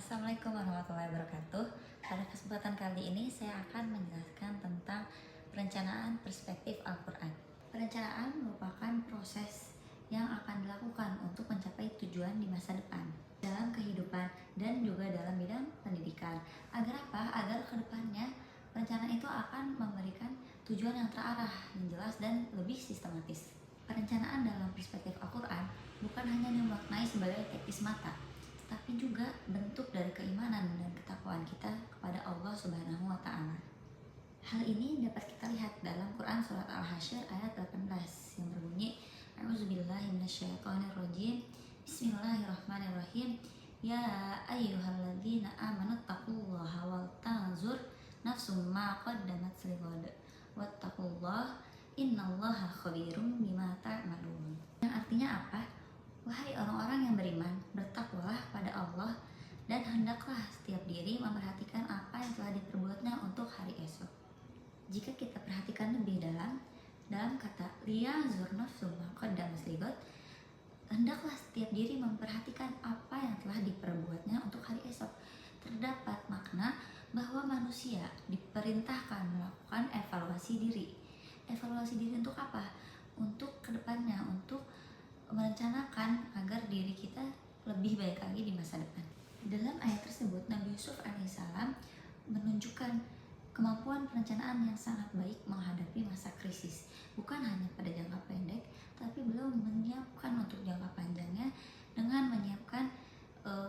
Assalamualaikum warahmatullahi wabarakatuh. Pada kesempatan kali ini saya akan menjelaskan tentang perencanaan perspektif Al-Quran. Perencanaan merupakan proses yang akan dilakukan untuk mencapai tujuan di masa depan dalam kehidupan dan juga dalam bidang pendidikan. Agar apa? Agar kedepannya perencanaan itu akan memberikan tujuan yang terarah, yang jelas dan lebih sistematis. Perencanaan dalam perspektif Al-Quran bukan hanya dimaknai sebagai teknis mata, tapi juga bentuk dari keimanan dan ketakwaan kita kepada Allah Subhanahu wa Ta'ala. Hal ini dapat kita lihat dalam Quran surat Al-Hasyr ayat 18 yang berbunyi, A'udzubillahi minasyaitonirrajim, Bismillahirrahmanirrahim, Ya ayyuhalladzina amanu taqullaha wal tanzur nafsum ma qaddamat lighad wattaqullaha innallaha khabirum bima ta'malun. Yang artinya apa? Wahai orang-orang yang beriman, bertakwalah pada Allah dan hendaklah setiap diri memperhatikan apa yang telah diperbuatnya untuk hari esok. Jika kita perhatikan lebih dalam kata liya'zur nafsum ma qaddamat lighad, hendaklah setiap diri memperhatikan apa yang telah diperbuatnya untuk hari esok. Terdapat makna bahwa manusia diperintahkan melakukan evaluasi diri. Evaluasi diri untuk apa? Untuk kedepannya, untuk merencanakan agar diri kita lebih baik lagi di masa depan. Dalam ayat tersebut, Nabi Yusuf alaihissalam menunjukkan kemampuan perencanaan yang sangat baik menghadapi masa krisis. Bukan hanya pada jangka pendek, tapi beliau menyiapkan untuk jangka panjangnya dengan menyiapkan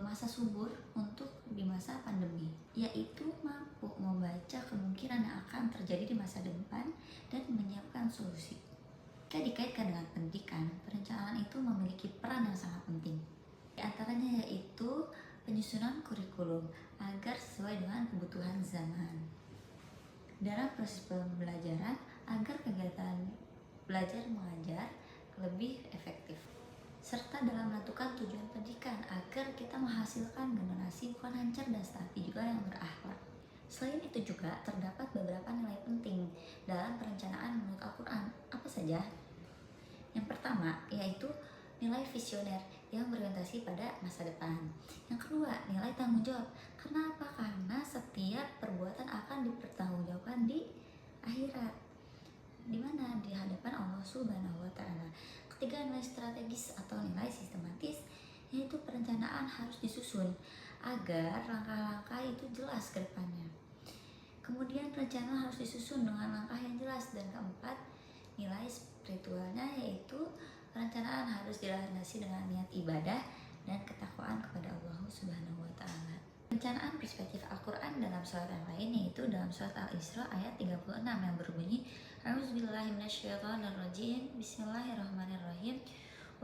masa subur untuk di masa pandemi, yaitu mampu membaca kemungkinan yang akan terjadi di masa depan dan menyiapkan solusi. Jika dikaitkan dengan pendidikan, perencanaan itu memiliki peran yang sangat penting. Di antaranya yaitu penyusunan kurikulum agar sesuai dengan kebutuhan zaman. Dalam proses pembelajaran agar kegiatan belajar mengajar lebih efektif. Serta dalam menentukan tujuan pendidikan agar kita menghasilkan generasi bukan hanya cerdas tapi juga yang berakhlak. Selain itu juga terdapat beberapa nilai penting dalam perencanaan menurut Al-Quran. Apa saja? Yang pertama yaitu nilai visioner yang berorientasi pada masa depan. Yang kedua, nilai tanggung jawab. Kenapa? Karena setiap perbuatan akan dipertanggungjawabkan di akhirat, di mana di hadapan Allah Subhanahu wa Ta'ala. Ketiga, nilai strategis atau nilai sistematis, yaitu perencanaan harus disusun agar langkah-langkah itu jelas ke depannya. Kemudian perencanaan harus disusun dengan langkah yang jelas. Dan keempat, nilai spiritualnya yaitu perencanaan harus dilandasi dengan niat ibadah dan ketakwaan kepada Allah Subhanahu wa Ta'ala. Perencanaan perspektif Al-Quran dalam surat yang lain yaitu dalam surat Al-Isra ayat 36 yang berbunyi, A'udzubillahi minasyaitonirrajim, Bismillahirrahmanirrahim,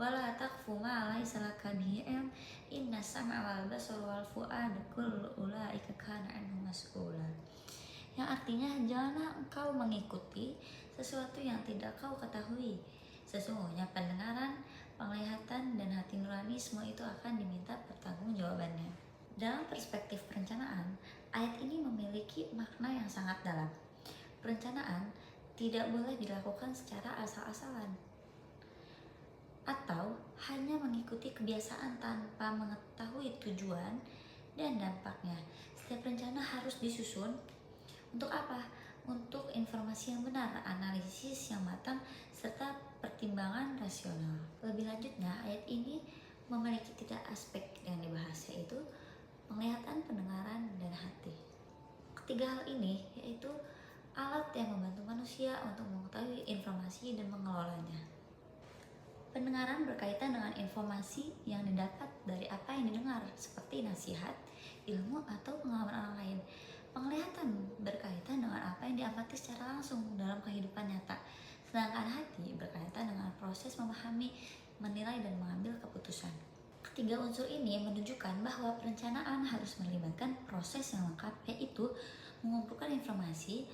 wala taqfu ma laysa laka bihi ilm, inna sam'a wal basara wal fu'ada kullu ulaika kana anhu mas'ula. Yang artinya, janganlah engkau mengikuti sesuatu yang tidak kau ketahui. Sesungguhnya pendengaran, penglihatan, dan hati nurani semua itu akan diminta pertanggungjawabannya. Dalam perspektif perencanaan, ayat ini memiliki makna yang sangat dalam. Perencanaan tidak boleh dilakukan secara asal-asalan atau hanya mengikuti kebiasaan tanpa mengetahui tujuan dan dampaknya. Setiap rencana harus disusun untuk apa? Untuk informasi yang benar, analisis yang matang, serta pertimbangan rasional. Lebih lanjutnya, ayat ini memiliki 3 aspek yang dibahas, yaitu penglihatan, pendengaran, dan hati. Ketiga hal ini yaitu alat yang membantu manusia untuk mengetahui informasi dan mengelolanya. Pendengaran berkaitan dengan informasi yang didapat dari apa yang didengar, seperti nasihat, ilmu, atau pengalaman orang lain. Penglihatan berkaitan dengan apa yang diamati secara langsung dalam kehidupan nyata. Sedangkan hati berkaitan dengan proses memahami, menilai, dan mengambil keputusan. Ketiga unsur ini menunjukkan bahwa perencanaan harus melibatkan proses yang lengkap, yaitu mengumpulkan informasi,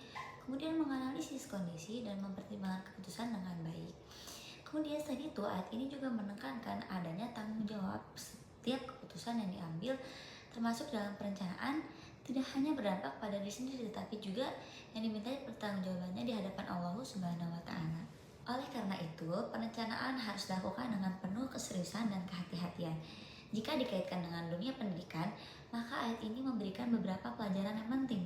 kemudian menganalisis kondisi, dan mempertimbangkan keputusan dengan baik. Kemudian selain itu, ayat ini juga menekankan adanya tanggung jawab. Setiap keputusan yang diambil, termasuk dalam perencanaan, tidak hanya berdampak pada diri sendiri, tetapi juga yang dimintai pertanggungjawabannya di hadapan Allah Subhanahu wa Ta'ala. Oleh karena itu, perencanaan harus dilakukan dengan penuh keseriusan dan kehati-hatian. Jika dikaitkan dengan dunia pendidikan, maka ayat ini memberikan beberapa pelajaran yang penting.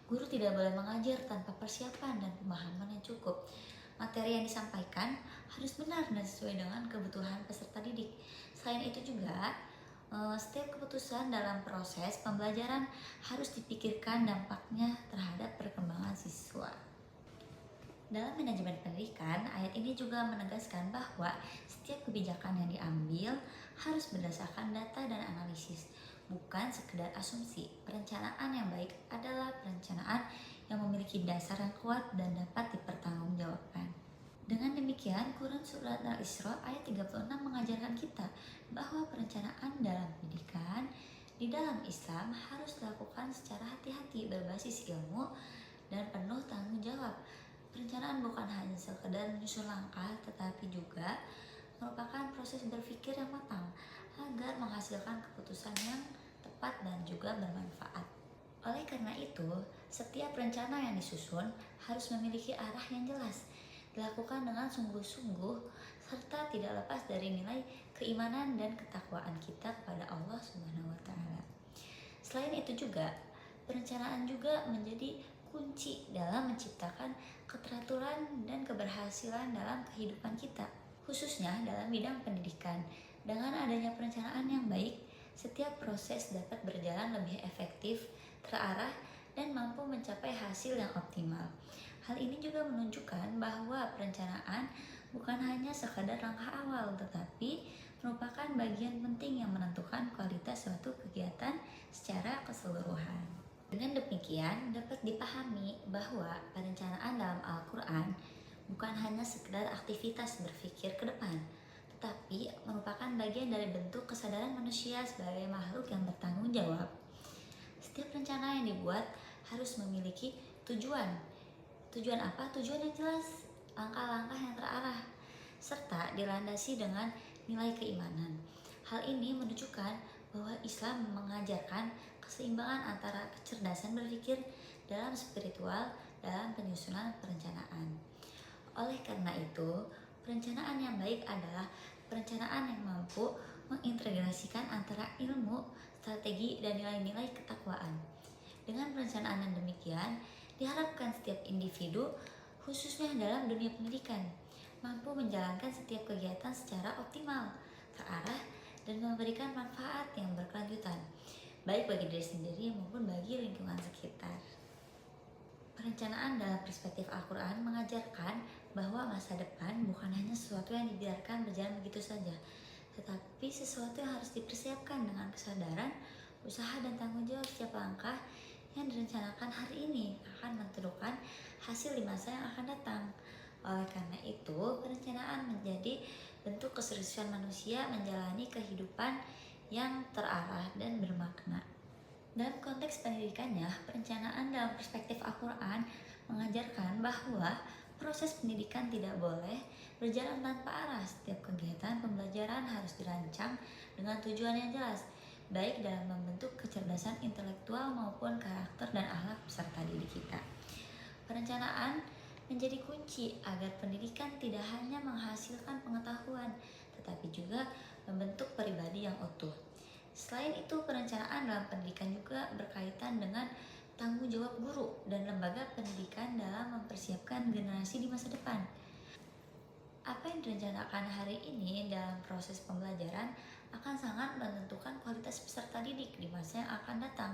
Guru tidak boleh mengajar tanpa persiapan dan pemahaman yang cukup. Materi yang disampaikan harus benar dan sesuai dengan kebutuhan peserta didik. Selain itu juga, setiap keputusan dalam proses pembelajaran harus dipikirkan dampaknya terhadap perkembangan siswa. Dalam manajemen pendidikan, ayat ini juga menegaskan bahwa setiap kebijakan yang diambil harus berdasarkan data dan analisis, bukan sekedar asumsi. Perencanaan yang baik adalah perencanaan yang memiliki dasar yang kuat dan dapat dipertanggungjawabkan. Dengan demikian, Quran Surat Al-Isra ayat 36 mengajarkan kita bahwa perencanaan dalam pendidikan di dalam Islam harus dilakukan secara hati-hati, berbasis ilmu, dan penuh tanggung jawab. Perencanaan bukan hanya sekedar menyusun langkah, tetapi juga merupakan proses berpikir yang matang agar menghasilkan keputusan yang tepat dan juga bermanfaat. Oleh karena itu, setiap rencana yang disusun harus memiliki arah yang jelas, dilakukan dengan sungguh-sungguh, serta tidak lepas dari nilai keimanan dan ketakwaan kita kepada Allah Subhanahu wa Ta'ala. Selain itu juga, perencanaan juga menjadi kunci dalam menciptakan keteraturan dan keberhasilan dalam kehidupan kita, khususnya dalam bidang pendidikan. Dengan adanya perencanaan yang baik, setiap proses dapat berjalan lebih efektif, terarah, dan mampu mencapai hasil yang optimal. Hal ini juga menunjukkan bahwa perencanaan bukan hanya sekadar langkah awal, tetapi merupakan bagian penting yang menentukan kualitas suatu kegiatan secara keseluruhan. Dengan demikian, dapat dipahami bahwa perencanaan dalam Al-Quran bukan hanya sekedar aktivitas berpikir ke depan, tetapi merupakan bagian dari bentuk kesadaran manusia sebagai makhluk yang bertanggung jawab. Setiap rencana yang dibuat harus memiliki tujuan. Tujuan apa? Tujuan yang jelas, langkah-langkah yang terarah, serta dilandasi dengan nilai keimanan. Hal ini menunjukkan bahwa Islam mengajarkan keseimbangan antara kecerdasan berpikir dalam spiritual dalam penyusunan perencanaan. Oleh karena itu, perencanaan yang baik adalah perencanaan yang mampu mengintegrasikan antara ilmu, strategi, dan nilai-nilai ketakwaan. Dengan perencanaan yang demikian, diharapkan setiap individu, khususnya dalam dunia pendidikan, mampu menjalankan setiap kegiatan secara optimal, terarah, dan memberikan manfaat yang berkelanjutan, baik bagi diri sendiri maupun bagi lingkungan sekitar. Perencanaan dalam perspektif Al-Quran mengajarkan bahwa masa depan bukan hanya sesuatu yang dibiarkan berjalan begitu saja, tetapi sesuatu yang harus dipersiapkan dengan kesadaran, usaha, dan tanggung jawab. Setiap langkah yang direncanakan hari ini akan menentukan hasil di masa yang akan datang. Oleh karena itu, perencanaan menjadi bentuk keseriusan manusia menjalani kehidupan yang terarah dan bermakna. Dalam konteks pendidikannya, perencanaan dalam perspektif Al-Quran mengajarkan bahwa proses pendidikan tidak boleh berjalan tanpa arah. Setiap kegiatan pembelajaran harus dirancang dengan tujuan yang jelas, baik dalam membentuk kecerdasan intelektual maupun karakter dan akhlak peserta didik kita. Perencanaan menjadi kunci agar pendidikan tidak hanya menghasilkan pengetahuan, tetapi juga membentuk pribadi yang utuh. Selain itu, perencanaan dalam pendidikan juga berkaitan dengan tanggung jawab guru dan lembaga pendidikan dalam mempersiapkan generasi di masa depan. Apa yang direncanakan hari ini dalam proses pembelajaran akan sangat menentukan kualitas peserta didik di masa yang akan datang.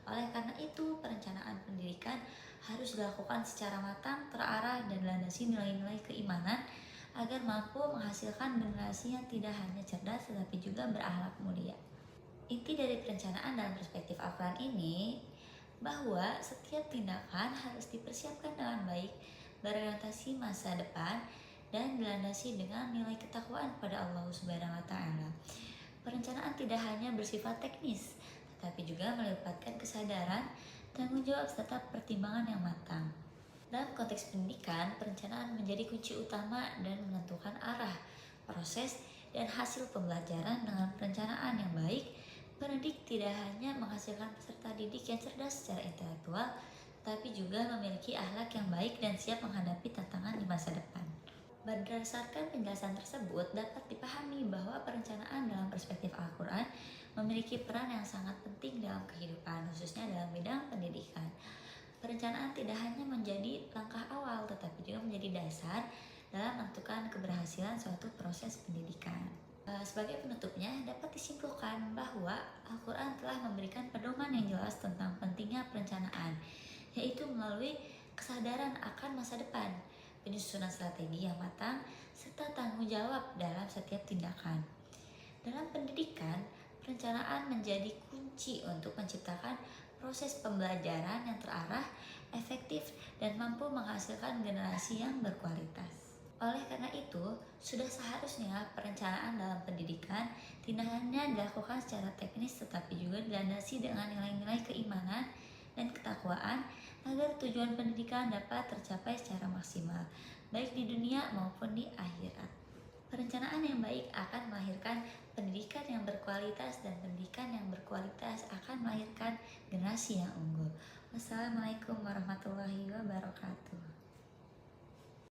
Oleh karena itu, perencanaan pendidikan harus dilakukan secara matang, terarah, dan dilandasi nilai-nilai keimanan agar mampu menghasilkan generasi yang tidak hanya cerdas tetapi juga berakhlak mulia. Inti dari perencanaan dalam perspektif Al-Quran ini bahwa setiap tindakan harus dipersiapkan dengan baik, berorientasi masa depan, dan dilandasi dengan nilai ketakwaan pada Allah Subhanahu wa Ta'ala. Perencanaan tidak hanya bersifat teknis, tetapi juga melibatkan kesadaran, tanggung jawab, serta pertimbangan yang matang. Dalam konteks pendidikan, perencanaan menjadi kunci utama dan menentukan arah, proses, dan hasil pembelajaran. Dengan perencanaan yang baik, pendidik tidak hanya menghasilkan peserta didik yang cerdas secara intelektual, tapi juga memiliki akhlak yang baik dan siap menghadapi tantangan di masa depan. Berdasarkan penjelasan tersebut, dapat dipahami bahwa perencanaan dalam perspektif Al-Quran memiliki peran yang sangat penting dalam kehidupan, khususnya dalam bidang pendidikan. Perencanaan tidak hanya menjadi langkah awal, tetapi juga menjadi dasar dalam menentukan keberhasilan suatu proses pendidikan. Sebagai penutupnya, dapat disimpulkan bahwa Al-Quran telah memberikan pedoman yang jelas tentang pentingnya perencanaan, yaitu melalui kesadaran akan masa depan, penyusunan strategi yang matang, serta tanggung jawab dalam setiap tindakan. Dalam pendidikan, perencanaan menjadi kunci untuk menciptakan proses pembelajaran yang terarah, efektif, dan mampu menghasilkan generasi yang berkualitas. Oleh karena itu, sudah seharusnya perencanaan dalam pendidikan tidak hanya dilakukan secara teknis tetapi juga dilandasi dengan nilai-nilai keimanan dan ketakwaan agar tujuan pendidikan dapat tercapai secara maksimal, baik di dunia maupun di akhirat. Perencanaan yang baik akan melahirkan pendidikan yang berkualitas, dan pendidikan yang berkualitas akan melahirkan generasi yang unggul. Wassalamualaikum warahmatullahi wabarakatuh.